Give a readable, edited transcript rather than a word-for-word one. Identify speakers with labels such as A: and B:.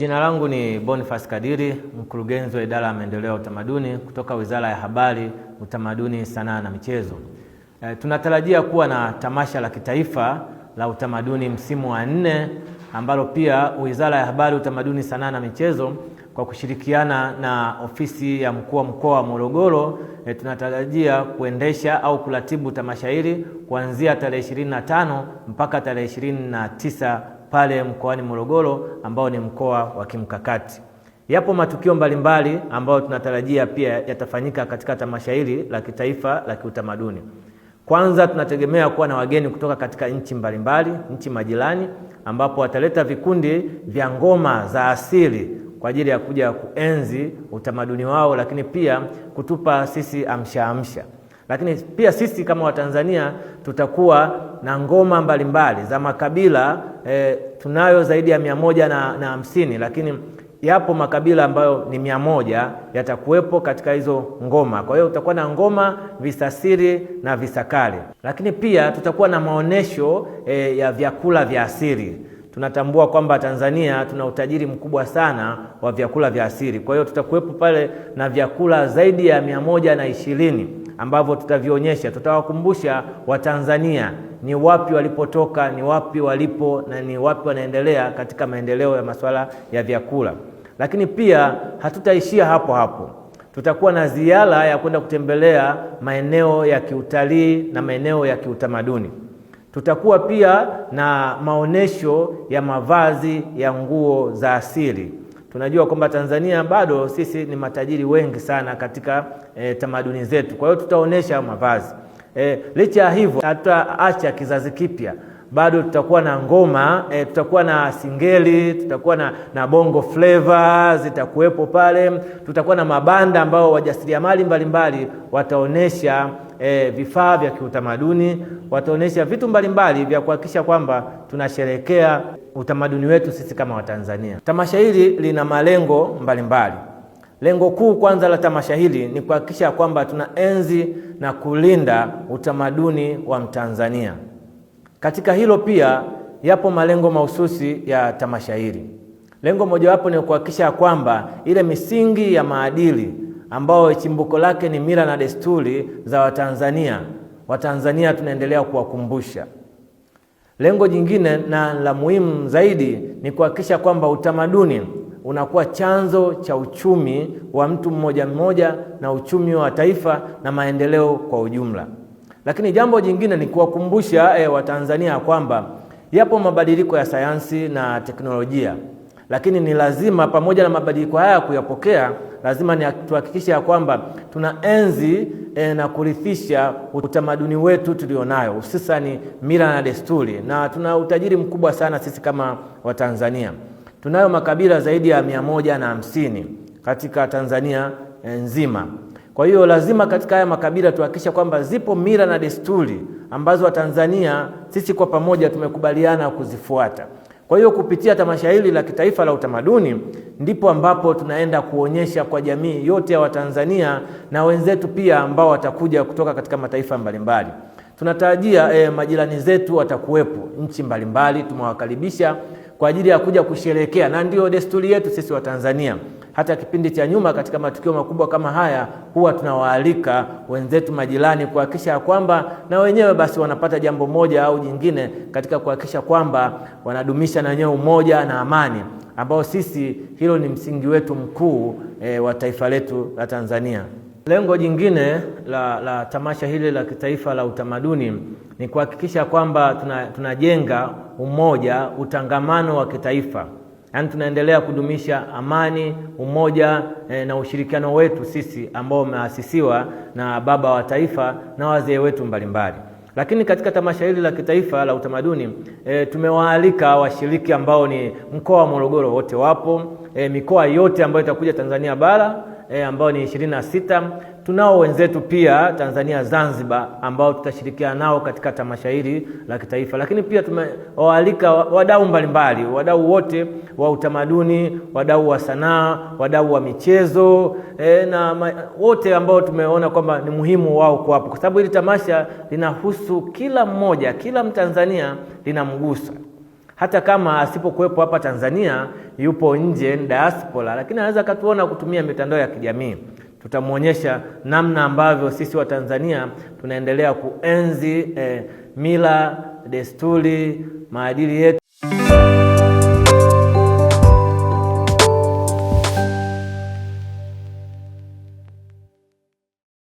A: Jina langu ni Boniface Kadiri, mkurugenzi wa idara ya maendeleo ya utamaduni kutoka Wizara ya Habari, Utamaduni, Sanaa na Michezo. Tunatarajia kuwa na tamasha la kitaifa la utamaduni msimu wa 4 ambalo pia Wizara ya Habari, Utamaduni, Sanaa na Michezo kwa kushirikiana na ofisi ya mkuu wa mkoa wa Morogoro tunatarajia kuendesha au kuratibu tamasha hili kuanzia tarehe 25 mpaka tarehe 29 pale mkoani Morogoro ambao ni mkoa wa kimkakati. Yapo matukio mbalimbali ambayo tunatarajia pia yatafanyika katika tamasha hili la kitaifa la kiutamaduni. Kwanza tunategemea kuwa na wageni kutoka katika nchi mbalimbali, nchi majirani, ambapo wataleta vikundi vya ngoma za asili kwa ajili ya kuja kuenzi utamaduni wao, lakini pia kutupa sisi amsha. Lakini pia sisi kama Watanzania tutakuwa na ngoma mbalimbali za makabila. Tunayo zaidi ya 150, lakini yapo makabila ambayo ni 100 yatakuwepo katika hizo ngoma. Kwa hiyo tutakuwa na ngoma, visasiri na visakali. Lakini pia tutakuwa na maonesho ya vyakula vya asili. Tunatambua kwamba Tanzania tuna utajiri mkubwa sana wa vyakula vya asili. Kwa hiyo tutakuwepo pale na vyakula zaidi ya 120 ambavyo tutavionyesha. Tutawakumbusha Watanzania ni wapi walipotoka, ni wapi walipo na ni wapi wanaendelea katika maendeleo ya masuala ya vyakula. Lakini pia hatutaishia hapo. Tutakuwa na ziara ya kwenda kutembelea maeneo ya kiutalii na maeneo ya kiutamaduni. Tutakuwa pia na maonesho ya mavazi ya nguo za asili. Tunajua kwamba Tanzania bado sisi ni matajiri wengi sana katika tamaduni zetu. Kwa hiyo tutaonesha mavazi. Licha ya hivyo hatutaacha kizazi kipya. Bado tutakuwa na ngoma, tutakuwa na singeli, tutakuwa na bongo flavor zitakuwepo pale. Tutakuwa na mabanda ambao wajasiriamali mbalimbali wataonesha vifaa vya kiutamaduni, wataonesha vitu mbalimbali vya kuhakikisha kwamba tunasherehekea utamaduni wetu sisi kama Watanzania. Tamasha hili lina malengo mbalimbali. Lengo kuu kwanza la tamasha hili ni kuhakikisha kwamba tunaenzi na kulinda utamaduni wa Mtanzania. Katika hilo pia yapo malengo mahususi ya tamasha hili. Lengo mojawapo ni kuhakikisha kwamba ile misingi ya maadili ambao chimbuko lake ni mila na desturi za Watanzania tunaendelea kuwakumbusha. Lengo jingine na la muhimu zaidi ni kuhakikisha kwamba utamaduni unakuwa chanzo cha uchumi wa mtu mmoja mmoja na uchumi wa taifa na maendeleo kwa ujumla. Lakini jambo jingine ni kuwakumbusha Watanzania kwamba yapo mabadiliko ya sayansi na teknolojia. Lakini ni lazima pamoja na mabadiliko haya kuyapokea, lazima ni tuhakikishe kwamba tunaenzi na kurithisha utamaduni wetu tulionayo, hususani mila na desturi. Na tuna utajiri mkubwa sana sisi kama Watanzania. Tunayo makabila zaidi ya 150 katika Tanzania nzima. Kwa hiyo lazima katika haya makabila tuhakikishe kwamba zipo mila na desturi ambazo Watanzania sisi kwa pamoja tumekubaliana kuzifuata. Kwa hiyo kupitia tamasha hili la kitaifa la utamaduni ndipo ambapo tunaenda kuonyesha kwa jamii yote ya Watanzania na wenzetu pia ambao watakuja kutoka katika mataifa mbalimbali. Tunatarajia majirani zetu watakuwepo nchi mbalimbali, tumewakaribisha kwa ajili ya kuja kusherehekea, na ndio desturi yetu sisi Watanzania. Hata kipindi cha nyuma katika matukio makubwa kama haya huwa tunawaalika wenzetu majirani kuhakikisha kwamba na wenyewe basi wanapata jambo moja au jingine katika kuhakikisha kwamba wanadumisha na wenyewe umoja na amani, ambao sisi hilo ni msingi wetu mkuu wa taifa letu la Tanzania. Lengo jingine la tamasha hili la kitaifa la utamaduni ni kuhakikisha kwamba tunajenga umoja, utangamano wa kitaifa. Yaani tunaendelea kudumisha amani, umoja na ushirikiano wetu sisi ambao umeasisiwa na baba wa taifa na wazee wetu mbalimbali. Lakini katika tamasha hili la kitaifa la utamaduni tumewaalika washiriki ambao ni mkoa wa Morogoro, wote wapo, mikoa yote ambayo itakuja Tanzania bara ambao ni 26. Tunao wenzetu pia Tanzania Zanzibar ambao tutashirikiana nao katika tamasha hili la kitaifa. Lakini pia tumewaalika wadau mbalimbali, wadau wote wa utamaduni, wadau wa sanaa, wadau wa michezo na wote ambao tumeona kwamba ni muhimu wao kuwapo, kwa sababu hili tamasha linahusu kila mmoja, kila Mtanzania linamgusa. Hata kama asipokuwepo hapa Tanzania, yupo nje diaspora, lakini anaweza katuona kutumia mitandao ya kijamii. Tutamuonyesha namna ambavyo sisi wa Tanzania tunaendelea kuenzi mila, desturi, maadili yetu.